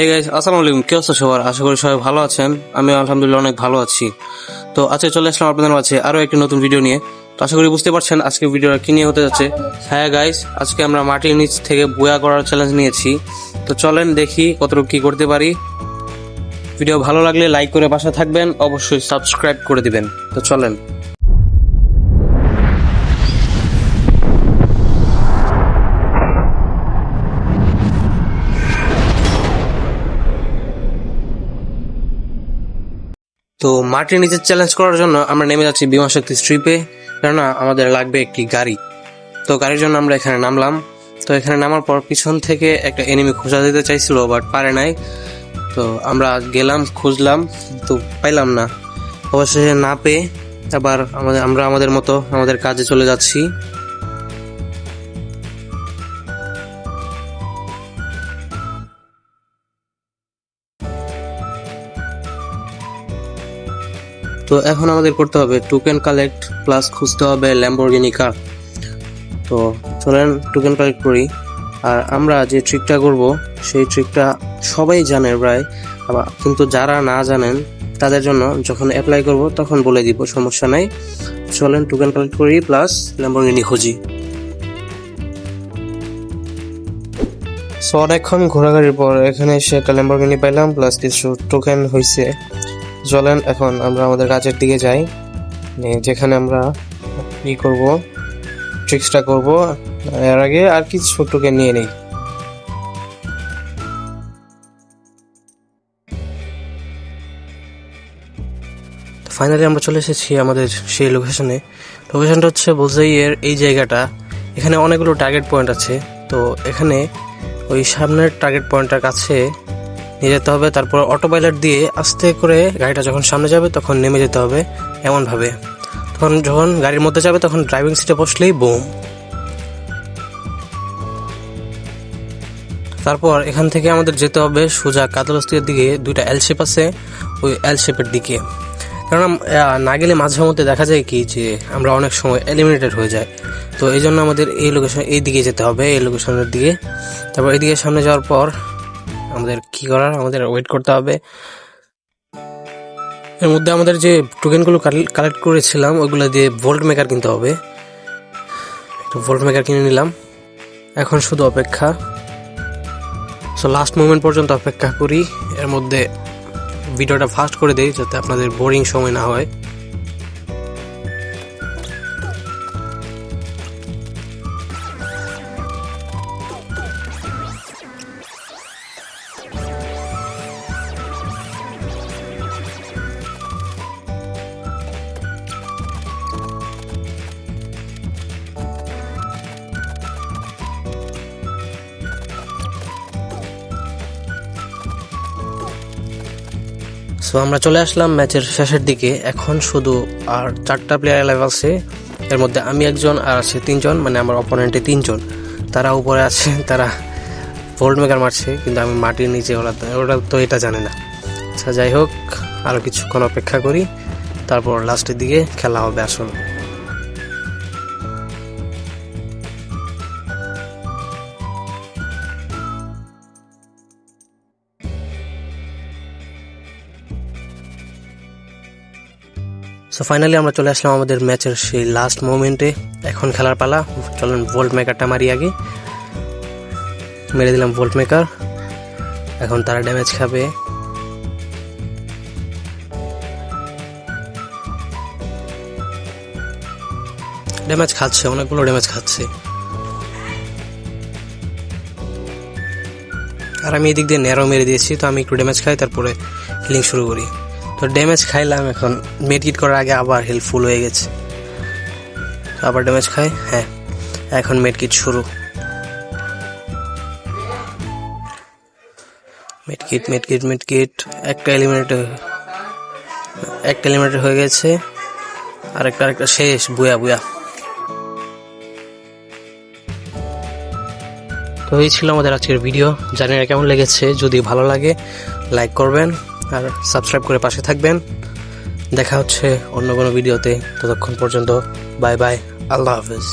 Hey guys, আসসালামু আলাইকুম। কি অবস্থা সবার? আশা করি সবাই ভালো আছেন। আমি আলহামদুলিল্লাহ অনেক ভালো আছি। তো আজকে চলে আসলাম আপনাদের মাঝে আরো একটি নতুন ভিডিও নিয়ে। তো আশা করি বুঝতে পারছেন আজকে ভিডিওটা কি নিয়ে হতে যাচ্ছে। হ্যাঁ গাইস, আজকে আমরা মাটির নিচ থেকে বুয়া করার চ্যালেঞ্জ নিয়েছি। তো চলেন দেখি কতটুকু কি করতে পারি। ভিডিও ভালো লাগলে লাইক করে পাশে থাকবেন, অবশ্যই সাবস্ক্রাইব করে দিবেন। তো চলেন। তো মাটির নিচে চ্যালেঞ্জ করার জন্য আমরা নেমে যাচ্ছি বিমান শক্তি স্ট্রিপে, কেননা আমাদের লাগবে একটি গাড়ি। তো গাড়ির জন্য আমরা এখানে নামলাম। তো এখানে নামার পর পিছন থেকে একটা এনিমি খোঁজা দিতে চাইছিল, বাট পারে নাই। তো আমরা গেলাম, খুঁজলাম, তো পাইলাম না। অবশেষে না পেয়ে আবার আমরা আমাদের মতো আমাদের কাজে চলে যাচ্ছি। তো এখন আমাদের করতে হবে টোকেন কালেক্ট প্লাস খুঁজতে হবে ল্যাম্বরগিনি কার। তো চলেন টোকেন কালেক্ট করি। আর আমরা যে ট্রিকটা করব সেই ট্রিকটা সবাই জানে প্রায়, কিন্তু যারা না জানেন তাদের জন্য যখন অ্যাপ্লাই করব তখন বলে দিব, সমস্যা নাই। চলেন টোকেন কালেক্ট করি প্লাস ল্যাম্বরগিনি খুঁজি। সো অনেকক্ষণ ঘোরাঘুরির পর এখানে এসে একটা ল্যাম্বরগিনি পাইলাম, প্লাস কিছু টোকেন হয়েছে। চলেন এখন আমরা আমাদের কাজের দিকে যাই, যেখানে আমরা কি করব, ট্রিক্সটা করব। এর আগে আর কিছু টোকেন নিয়ে নেই। ফাইনালি আমরা চলে এসেছি আমাদের সেই লোকেশনে। লোকেশনটা হচ্ছে বুলজাইয়ের এই জায়গাটা। এখানে অনেকগুলো টার্গেট পয়েন্ট আছে। তো এখানে ওই সামনের টার্গেট পয়েন্টটার কাছে নিয়ে যেতে হবে, তারপর অটো পাইলট দিয়ে আস্তে করে গাড়িটা যখন সামনে যাবে তখন নেমে যেতে হবে এমনভাবে। তখন যখন গাড়ির মধ্যে যাবে তখন ড্রাইভিং সিটে বসলেই বুম। তারপর এখান থেকে আমাদের যেতে হবে সোজা কাতলস্তির দিকে। দুইটা এল শেপ আছে, ওই এল শেপের দিকে। কারণ না গেলে মাঝে মধ্যে দেখা যায় কি যে আমরা অনেক সময় এলিমিনেটেড হয়ে যায়। তো এই জন্য আমাদের এই লোকেশন, এই দিকে যেতে হবে, এই লোকেশনের দিকে। তারপর এইদিকে সামনে যাওয়ার পর আমাদের কি করার, আমাদের ওয়েট করতে হবে। এর মধ্যে আমাদের যে টোকেনগুলো কালেক্ট করেছিলাম ওইগুলো দিয়ে ভোল্ট মেকার কিনতে হবে। একটা ভোল্ট মেকার কিনে নিলাম। এখন শুধু অপেক্ষা। সো লাস্ট মোমেন্ট পর্যন্ত অপেক্ষা করি। এর মধ্যে ভিডিওটা ফাস্ট করে দেই যাতে আপনাদের বোরিং সময় না হয়। সো আমরা চলে আসলাম ম্যাচের শেষের দিকে। এখন শুধু আর 4টা প্লেয়ার লাইভ আছে। এর মধ্যে আমি একজন, আর আছে 3জন, মানে আমার অপোনেন্টে 3জন। তারা উপরে আছে, তারা ভোল্ট মেকার মারছে, কিন্তু আমি মাটির নিচে, ওরা তো এটা জানে না। আচ্ছা যাই হোক, আরও কিছুক্ষণ অপেক্ষা করি, তারপর লাস্টের দিকে খেলা হবে আসল। সো ফাইনালি আমরা চলে আসলাম আমাদের ম্যাচের সেই লাস্ট মোমেন্টে। এখন খেলার পালা। চলেন ভোল্ট মেকারটা মারি আগে। মেরে দিলাম ভোল্ট মেকার। এখন তারা ড্যামেজ খাবে। ড্যামেজ খাচ্ছে, অনেকগুলো ড্যামেজ খাচ্ছে। আর আমি এদিক দিয়ে ন্যারো মেরে দিয়েছি, তো আমি একটু ড্যামেজ খাই, তারপরে হিলিং শুরু করি। তো ড্যামেজ খাইলাম, এখন মেডকিট করার আগে আবার হেলথ ফুল হয়ে গেছে। আবার ড্যামেজ খাই, হ্যাঁ এখন মেডকিট শুরু। Medkit medkit medkit. একটা এলিমিনেটর হয়ে গেছে। আরেকটা শেষ। বুয়া বুয়া। তো এই ছিল আমাদের আজকের ভিডিও। জানি না কেমন লেগেছে। যদি ভালো লাগে লাইক করবেন আর সাবস্ক্রাইব করে পাশে থাকবেন। দেখা হচ্ছে অন্য কোনো ভিডিওতে। ততক্ষণ পর্যন্ত বাই বাই, আল্লাহ হাফেজ।